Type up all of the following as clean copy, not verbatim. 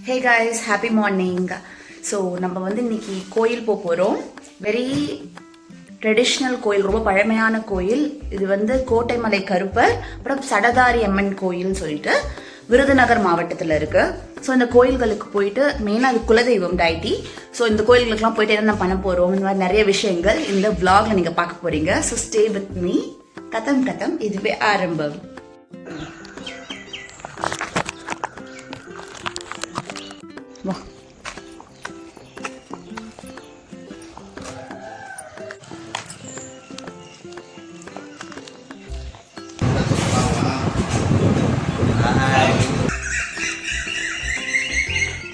Hey guys, happy morning. So நம்ம வந்து இன்னைக்கு கோயில் போக போகிறோம். வெரி ட்ரெடிஷ்னல் கோயில், ரொம்ப பழமையான கோயில். இது வந்து கோட்டைமலை கருப்பர் அப்புறம் சடதாரி அம்மன் கோயில்னு சொல்லிட்டு விருதுநகர் மாவட்டத்தில் இருக்கு. ஸோ இந்த கோயில்களுக்கு போயிட்டு மெயினாக அது குலதெய்வம் டைட்டி. ஸோ இந்த கோயில்களுக்குலாம் போயிட்டு என்ன பண்ண போகிறோம், இந்த மாதிரி நிறைய விஷயங்கள் இந்த vlogல நீங்கள் பார்க்க போறீங்க. So stay with me. கதம் இதுவே ஆரம்பம். வா.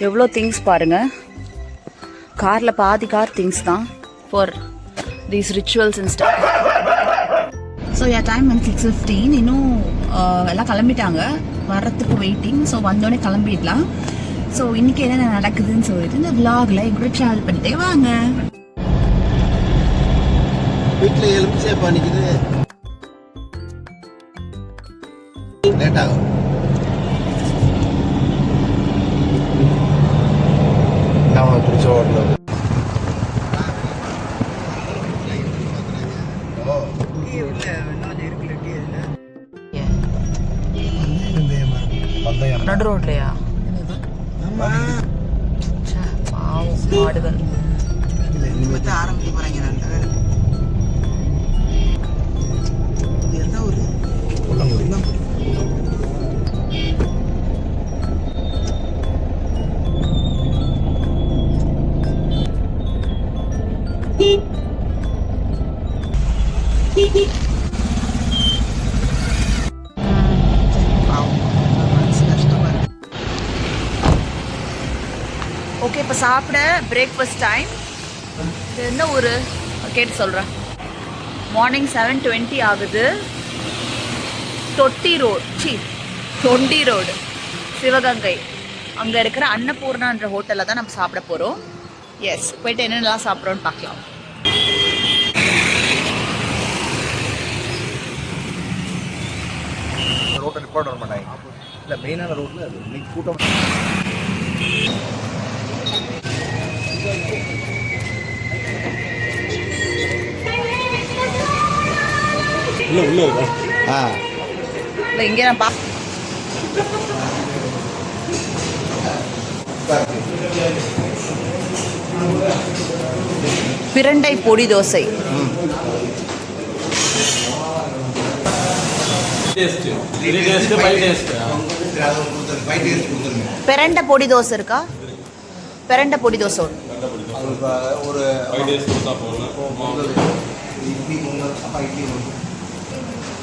எவ்வளோ திங்ஸ் பாருங்க. காரில் பாதி கார் திங்ஸ் தான் for these rituals and stuff. So time வந்து 6:15. இன்னும் எல்லாம் கிளம்பிட்டாங்க, வர்றதுக்கு வெயிட்டிங். ஸோ வந்தோடனே கிளம்பிடலாம். ஸோ இன்னைக்கு என்ன நடக்குதுன்னு சொல்லிட்டு இந்த vlogல என் கூட ட்ராவல் பண்ணிட்டே வாங்க. வீட்டில் எலுமிச்சை பண்ணிக்குது லேட் ஆகும். நான் பிடிச்ச ஹோட்டல் நடு ரோட்லையா? மாடுகள் ஆரம்பிக்க போறாங்க. எந்த ஊரு? ஓகே, இப்போ சாப்பிட பிரேக்ஃபாஸ்ட் டைம். என்ன ஊர் கேட்டு சொல்கிறேன். மார்னிங் 7:20 ஆகுது. தொண்டி ரோடு சிவகங்கை அங்கே இருக்கிற அன்னபூர்ணான்ற ஹோட்டலில் தான் நம்ம சாப்பிட போகிறோம். எஸ், போயிட்டு என்னென்னலாம் சாப்பிட்றோன்னு பார்க்கலாம். ரோட்டை நிப்பாட்ட வர மாட்டாங்க. இல்லை, மெயினான ரோட்டில் அது இன்னைக்கு கூட்டம். உள்ள இருக்கா? இல்லை, இங்கே நான் பிரண்டை பொடி தோசை. பிரண்டை பொடி தோசை இருக்கா? பிரண்டை பொடி தோசை ஒரு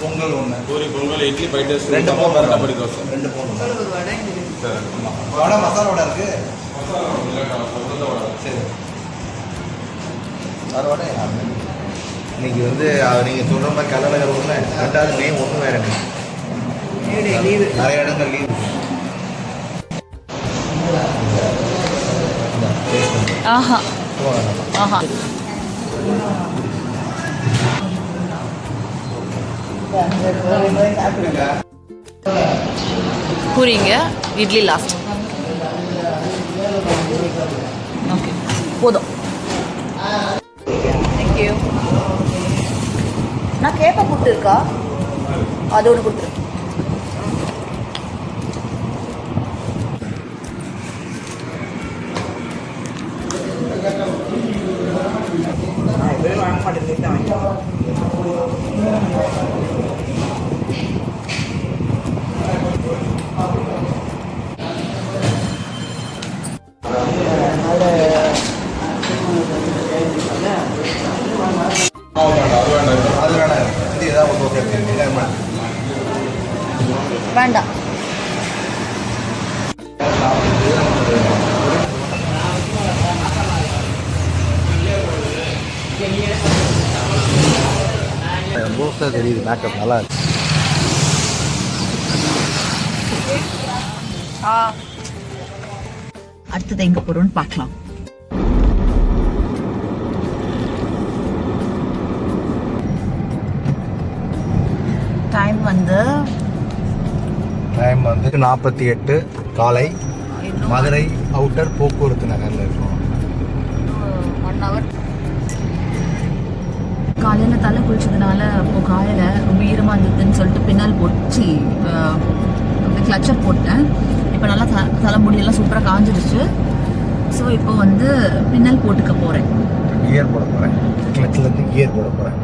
பொங்கல் ஒன்று, பொங்கல் இட்லி 5 days, 2 பொடி தோசை, 2 வடை, மசாலா வடை இருக்கு. சரி, வேறு வடை இன்னைக்கு வந்து நீங்கள் சொல்கிற மாதிரி கல்லணகர் ஒன்று, 2வது மே 1 வேறு லீவு, நிறைய இடங்கள் லீவு. ஆஹா ஆஹா. பூரிங்க, இட்லி லாஸ்ட். ஓகே, போதும். தேங்க்யூ. நான் கேப்ப புட்டு இருக்கா? அது ஒன்று கொடுத்துரு. வேண்டாம். தெரியுது, மேக்கப் நல்லா இருக்கு. அடுத்தது எங்க போறோம்னு பார்க்கலாம். டைம் வந்து டைம் வந்து 48 காலை. மதுரை அவுட்டர் போக்குவரத்து நகரில் இருக்கோம். 1 hour. காலையில் தலை குளிச்சதுனால அப்போ காலையில் ரொம்ப ஈரமாக இருந்ததுன்னு சொல்லிட்டு பின்னால் போச்சு கிளச்சர் போட்டேன். இப்போ நல்லா தலைமுடியெல்லாம் சூப்பராக காஞ்சிருச்சு. ஸோ இப்போ வந்து பின்னல் போட்டுக்க போகிறேன். கியர் போட போகிறேன். கிளச்சிலேருந்து கியர் போட போகிறேன்.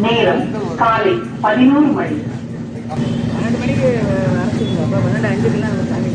நேரம் காலை 11 மணி. 12 மணிக்கு வரச்சுங்களா? அப்போ 12:05க்குலாம் நம்ம சாமி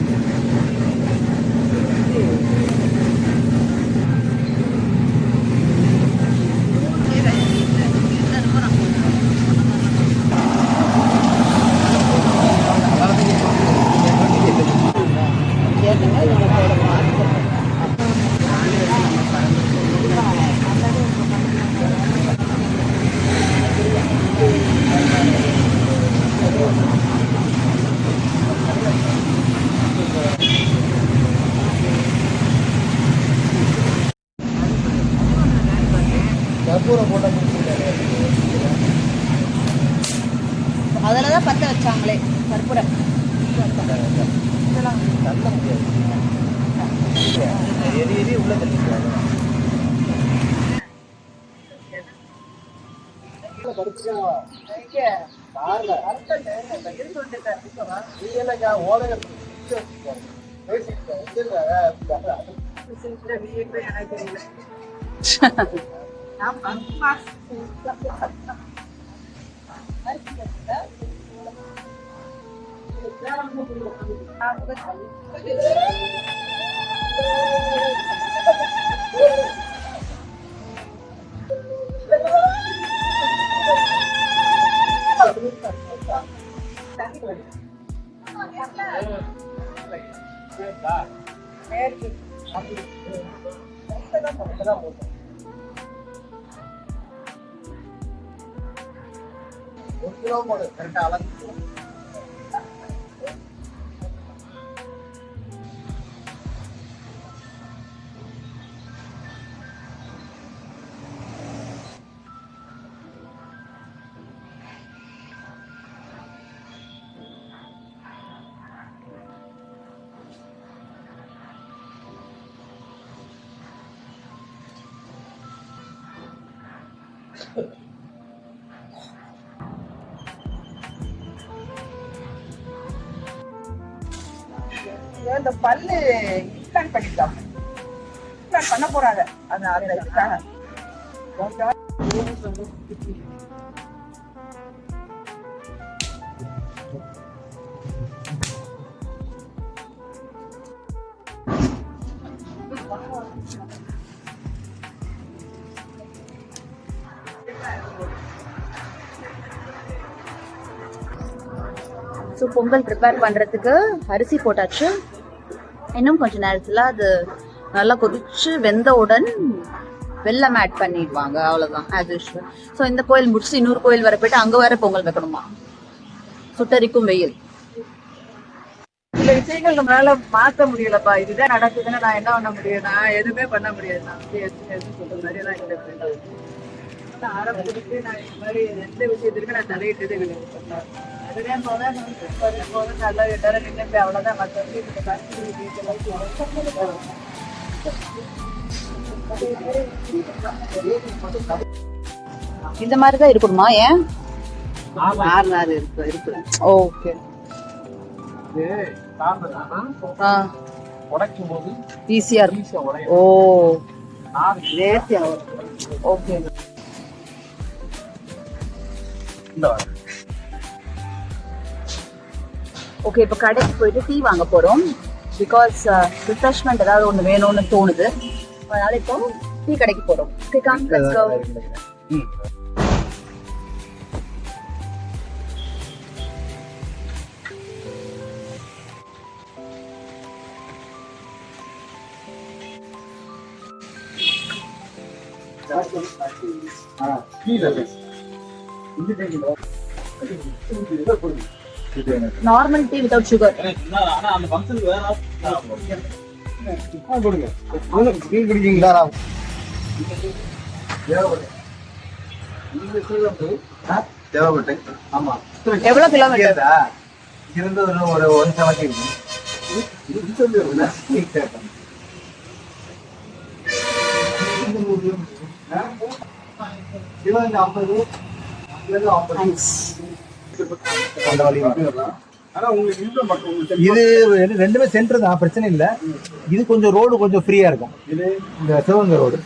அதில் தான் பற்ற வச்சாங்களே கற்பூரம். உள்ள இந்த பல்லு இம்ப்ளான்ட் பண்ணிருக்காங்க. இம்ப்ளான்ட் பண்ண போறாங்க. அது அதுக்காக ஸோ பொங்கல் ப்ரிப்பேர் பண்ணுறதுக்கு அரிசி போட்டாச்சு. இன்னும் கொஞ்சம் நேரத்தில் அது நல்லா கொதிச்சு வெந்தவுடன் வெல்லம் ஆட் பண்ணிடுவாங்க. அவ்வளோதான் ஆஸ் யூஷுவல். ஸோ இந்த கோயில் முடிச்சுட்டு இன்னொரு கோயில் வர போயிட்டு அங்கே வர பொங்கல் வைக்கணுமா? சுட்டரிக்கும் வெயில். சில விஷயங்கள் நம்மளால மாற்ற முடியலப்பா. இதுதான் நடக்குதுன்னா நான் என்ன பண்ண முடியும்? நான் எதுவுமே பண்ண முடியாது. நான் சொல்ற மாதிரி தான் ஆரம்பிச்சுட்டு நான் இந்த மாதிரி எந்த விஷயத்திற்கு நான் தலையிட்டதே கிடையாது. அதுதான் போதான் நல்லா எல்லாரும் நின்று அவ்வளோதான். மற்றபடி இந்த மாதிரி தான் இருக்கணுமா? ஏன் இருக்கு. ஓகே. உடைக்கும் போது ஈஸியா இருக்கும். ஓ நேர்த்தியா ஓகே. ஓகே, இப்போ கடைக்கு போயிட்டு டீ வாங்க போறோம். பிகாஸ் ரிஃப்ரெஷ்மெண்ட் ஏதாவது ஒன்று வேணும்னு தோணுது. அதனால இப்போ டீ கடைக்கு போறோம். Okay, come let's go. Normal tea without sugar. எவ்வளவு கிலோமீட்டர்? ஒரு 170. இது ரெண்டுமே சென்டர் தான், பிரச்சனை இல்ல. இது கொஞ்சம் ரோடு கொஞ்சம் ஃப்ரீயா இருக்கும். இந்த சிவகங்கை ரோடு.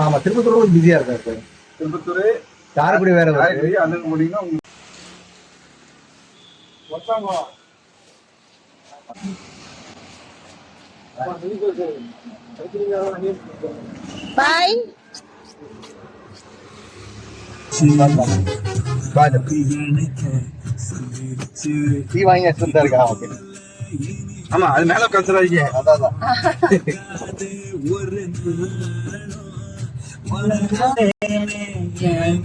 ஆமா, திருப்பத்தூர் ரோடு பிஸியா இருக்கும். திருப்பத்தூர் காரைக்குடி வேற பாய். டீ வாங்கி வச்சுட்டு இருக்கா? ஓகே. ஆமா, அது மேல கன்சிடர் அதான்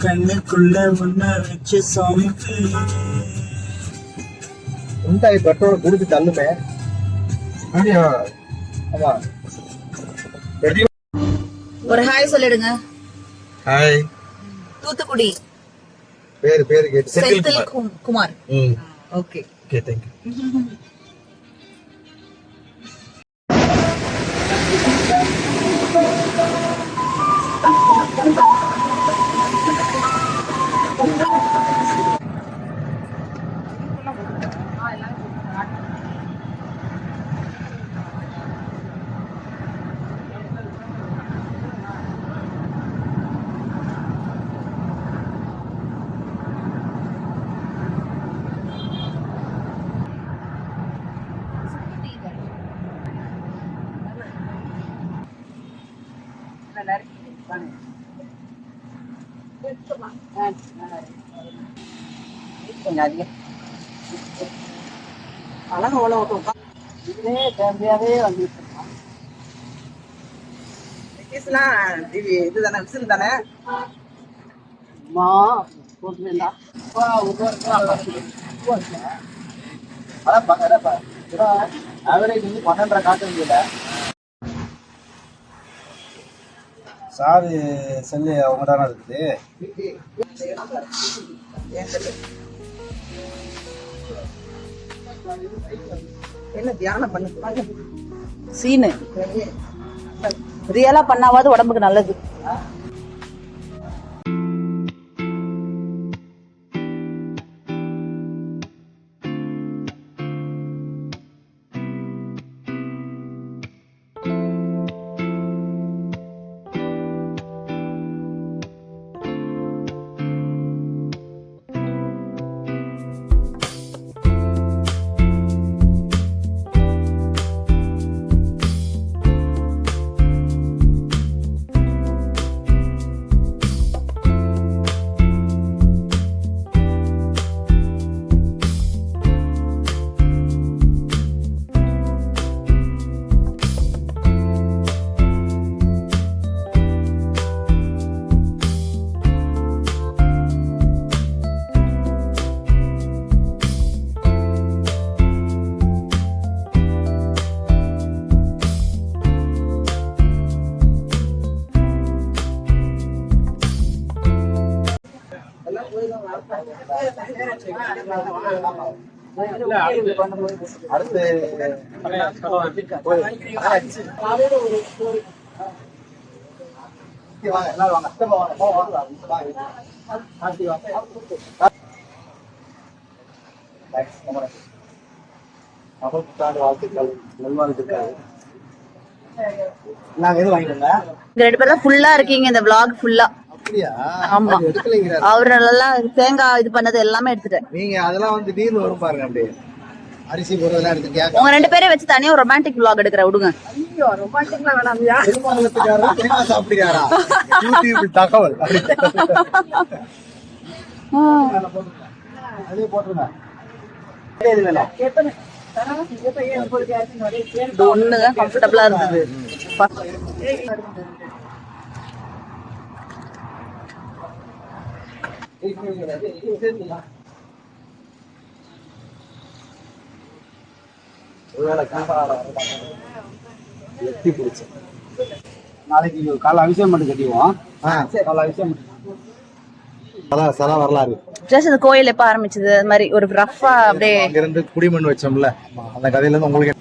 கண்ணுக்குள்ள வச்சு சாமி உண்டாய் பெட்ரோல் குடிச்சு தள்ளுமே. ஆமா, ஒரு ஹாய் சொல்லிடுங்க. ஹாய். தூத்துக்குடி. பேரு கேட்டு Senthil Kumar. Okay okay, thank you. இதுதானே விசில் தானே. ஆவரேஜ் வந்து 12.5 காட்ட முடியல. சாரு செல்லு அவங்க தானே இருக்குது. என்ன தியானம் பண்ண சீனு ரியலா பண்ணாவது உடம்புக்கு நல்லது. அடுத்து வாழ்த்துக்கள் நல்வாழ்த்துக்கள். நாங்க எதுவும் வாங்கிக்கோங்க. இந்த 2 பேர் தான் ஃபுல்லா இருக்கீங்க இந்த vlog ஃபுல்லா. அப்படியா? ஆமா. எடுக்கலைங்கிறாரு. அவரு நல்லா தேங்காய் இது பண்ணது எல்லாமே எடுத்துட்டேன். நீங்க அதெல்லாம் வந்து நீர்ல வரும் பாருங்க. அப்படியே அரிசி போடுறதெல்லாம் எடுத்து கேட்க உங்க 2 பேரை வச்சு தனியா ஒரு ரொமான்டிக் vlog எடுக்கிற விடுங்க. ஐயோ ரொமான்டிக்லாம் வேணாம்யா. திருமணத்துக்காரா தேங்காய் சாப்பிடுறாரா யூடியூப் தகவல் அதே போட்டுருங்க. இது வேணும். எத்தனை எத்தனை உங்களுக்கு யாருக்கும் நிறைய பேர் இது ஒண்ணுதான் கம்ஃபர்டபுளா இருந்தது. எட்டி பிடிச்சு நாளைக்கு காலை அபிஷேகம் மட்டும் கட்டிடுவோம். காலை அபிஷேகம் சதா வரலாறு. ஜஸ்ட் இந்த கோயில் எப்ப ஆரம்பிச்சது அது மாதிரி ஒரு ரஃபா அப்படியே அங்க இருந்து குடிமண் வச்சோம்ல அந்த கதையில இருந்து உங்களுக்கு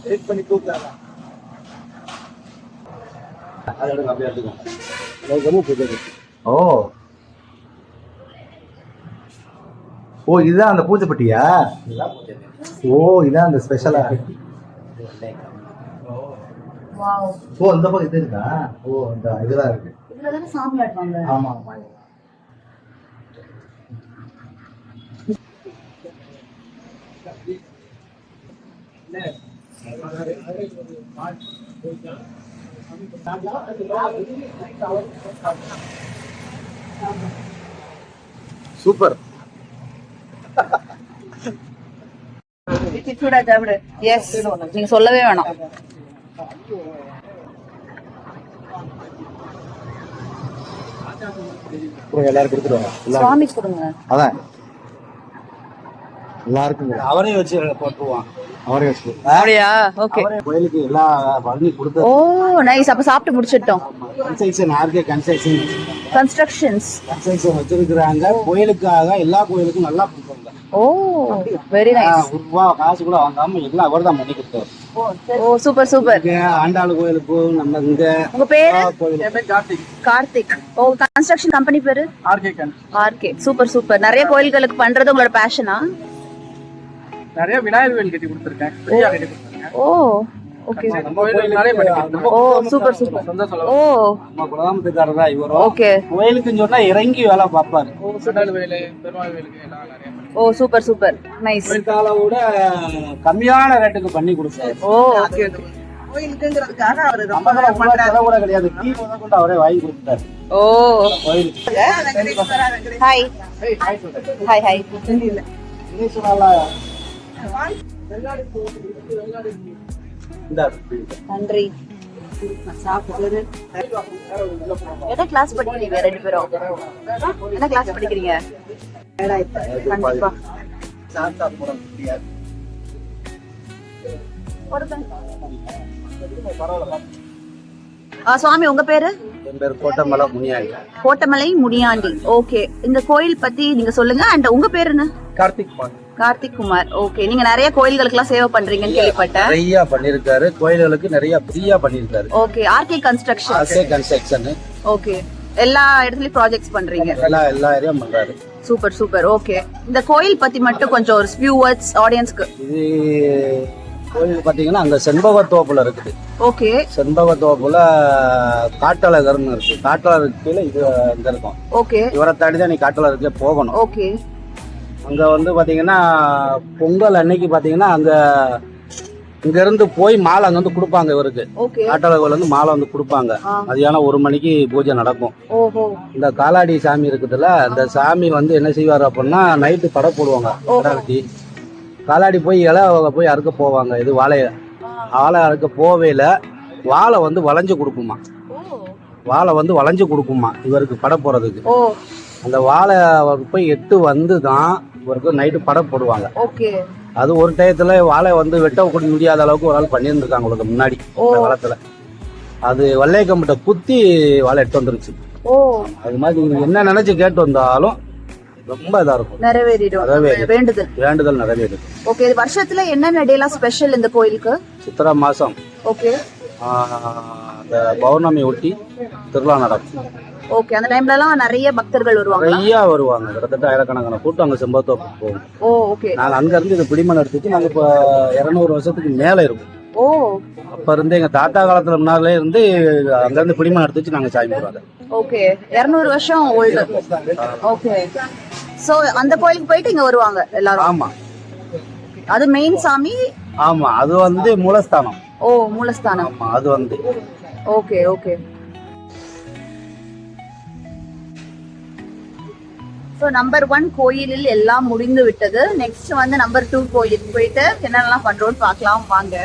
வெயிட் பண்ணி கூப்பிட்டாங்க. அதை எடுங்க அப்படியே எடுத்துக்கோங்க. ஓ ஓ இதுதான் அந்த பூஜை பட்டியா? ஓ இதான் அந்த ஸ்பெஷலா. ஓ இந்த பக்கம் இது இருக்கா? ஓ இந்த இதெல்லாம் இருக்கு. இதுலதானே சாமி ஆடுவாங்க. ஆமா ஆமா. சூப்பர். எஸ் நீங்க சொல்லவே வேணாம். எல்லாரும் கொடுத்துருவாங்க. சுவாமி கொடுங்க. அதான் எல்லாருக்கும் அவரே வச்சு போட்டுருவான். அவரே வச்சு அப்படியா? ஓகே. கோயிலுக்கு எல்லா பண்ணி கொடுத்து. ஓ நைஸ். அப்ப சாப்பிட்டு முடிச்சிட்டோம். கன்ஸ்ட்ரக்ஷன் ஆர்கே கன்ஸ்ட்ரக்ஷன்ஸ் வச்சிருக்கிறாங்க. கோயிலுக்காக எல்லா கோயிலுக்கும் நல்லா கொடுப்பாங்க. ஓ வெரி நைஸ். ரூபா காசு கூட வாங்காம எல்லாம் அவர் தான் பண்ணி கொடுத்தாரு. ஓ சூப்பர் சூப்பர். ஆண்டாள் கோயிலுக்கு நம்ம இங்க. உங்க பேரு? கார்த்திக். ஓ கன்ஸ்ட்ரக்ஷன் கம்பெனி பேரு? ஆர்கே. Super super. நிறைய கோயில்களுக்கு பண்றது உங்களோட பேஷனா? நிறைய விநாயகர் கோயில் கட்டி கொடுத்துருக்கேன். ஃப்ரீயா கட்டி கொடுத்துருக்கேன். ஓ ஓகே. நம்ம கோயிலுக்கு நிறைய பண்ணிருக்கோம். ஓ சூப்பர் சூப்பர். ஓ நம்ம குலதாமத்துக்காரர் தான் இவரு. ஓகே. கோயிலுக்குன்னு சொன்னா இறங்கி வேலை பார்ப்பாரு. சிட்டாள் வேலு, பெருமாள் வேலுக்கு எல்லாம் நிறைய பண்ணிருக்கோம். ஓ சூப்பர் சூப்பர் நைஸ். கோயிலுக்கால கூட கம்மியான ரேட்டுக்கு பண்ணி கொடுத்தாரு. ஓ ஓகே ஓகே. கோயிலுக்குங்கிறதுக்காக அவரு ரொம்ப நம்ம செலவு கூட கிடையாது. டீ கொண்டு அவரே வாங்கி கொடுத்தாரு. ஓ கோயிலுக்கு. Hi hi hi. நன்றி. என்ன கிளாஸ் படிக்கிறீங்க 2 பேரும்? என்ன கிளாஸ் படிக்கிறீங்க? கண்டிப்பா. சுவாமி உங்க பேரு? என் பேர் கோட்டமலை முனியாண்டி. கோட்டமலை முனியாண்டி. ஓகே. இந்த கோயில் பத்தி நீங்க சொல்லுங்க. அண்ட் உங்க பேரு என்ன? கார்த்திக் கார்த்திக் குமார். ஓகே. நீங்க நிறைய கோயில்களுக்கு எல்லாம் சேவை பண்றீங்கன்னு கேள்விப்பட்டேன். நிறைய பண்ணிருக்காரு. கோயில்களுக்கு நிறைய ஃப்ரீயா பண்ணிருக்காரு. Okay. RK construction. RK construction. Okay. எல்லா இடத்துலயும் ப்ராஜெக்ட்ஸ் பண்றீங்க. எல்லா ஏரியா பண்றாரு. Super super. ஓகே. இந்த கோயில் பத்தி மட்டும் கொஞ்சம் ஒரு ஃபியூ வேர்ட்ஸ் ஆடியன்ஸ்க்கு. இது கோயில் பாத்தீங்கன்னா அங்க செண்பகத்தோப்புல இருக்குது. ஓகே. செண்பகத்தோப்புல காட்டழகர்னு இருக்கு. காட்டழகருக்கு கீழே இது அங்க இருக்கும். ஓகே. இவரை தாண்டி தான் நீ காட்டழகருக்கே போகணும். ஓகே. அங்க வந்து பாத்தீங்கன்னா பொங்கல் அன்னைக்கு பாத்தீங்கன்னா அங்க இங்க இருந்து போய் மாலை அங்க வந்து கொடுப்பாங்க இவருக்கு. ஓகே. காட்டழகர்ல இருந்து மாலை வந்து கொடுப்பாங்க. மதியானம் 1 மணிக்கு பூஜை நடக்கும். ஓஹோ. இந்த காலாடி சாமி இருக்குதுல்ல, அந்த சாமி வந்து என்ன செய்வாரு அப்படின்னா நைட்டு படை போடுவாங்க. வெட்டி காலாடி போய் இலை போய் அறுக்க போவாங்க. இது வாழை அறுக்க போவேல வாழை வந்து வளைஞ்சு கொடுக்குமா. வாழை வந்து வளைஞ்சு கொடுக்குமா இவருக்கு படை போறதுக்கு. அந்த வாழை போய் 8 வந்து தான் இவருக்கு நைட்டு படை போடுவாங்க. ஓகே. அது ஒரு டயத்துல வாழை வந்து வெட்ட முடியாத அளவுக்கு ஒரு ஆள் பண்ணியிருந்திருக்காங்க உங்களுக்கு முன்னாடி காலத்துல. அது வல்லைய கம்பிட்ட குத்தி வாழை எடுத்து வந்துருச்சு. அது மாதிரி நீங்க என்ன நினைச்சு கேட்டு வந்தாலும் ரொம்ப இதா இருக்கும். வேண்டுதல் நிறைவேறுது. ஓகே. வருஷத்துல என்னென்ன டேலாம் ஸ்பெஷல் இந்த கோயிலுக்கு? சித்திரை மாசம். ஓகே. அந்த பௌர்ணமி ஒட்டி திருவிழா நடக்கும். ஓகே, அந்த டைம்ல எல்லாம் நிறைய பக்தர்கள் வருவாங்க. நிறைய வருவாங்க, கிட்டத்தட்ட ஆயிரக்கணக்கான கூட்டம் அங்க செம்பத்தோப்பு போகும். ஓ ஓகே. நாங்க அங்க இருந்து இந்த பிடிமணம் எடுத்துச்சு நாங்க இப்போ 200 வருஷத்துக்கு மேல இருக்கும். ஓ, அப்ப இருந்து எங்க தாத்தா காலத்துல முன்னாலே இருந்து அங்க இருந்து பிடிமணம் எடுத்துச்சு நாங்க சாமி போறாங்க. ஓகே, 200 வருஷம் ஓல்டு. ஓகே, சோ அந்த கோயிலுக்கு போயிட்டு இங்க வருவாங்க எல்லாரும். ஆமா, அது மெயின் சாமி. ஆமா, அது வந்து மூலஸ்தானம். ஓ, மூலஸ்தானம். ஆமா, அது வந்து ஓகே ஓகே. ஸோ நம்பர் 1 கோயிலில் எல்லாம் முடிந்து விட்டது. நெக்ஸ்ட் வந்து நம்பர் 2 கோயிலுக்கு போயிட்டு என்னென்னலாம் பண்றோம்னு பார்க்கலாம் வாங்க.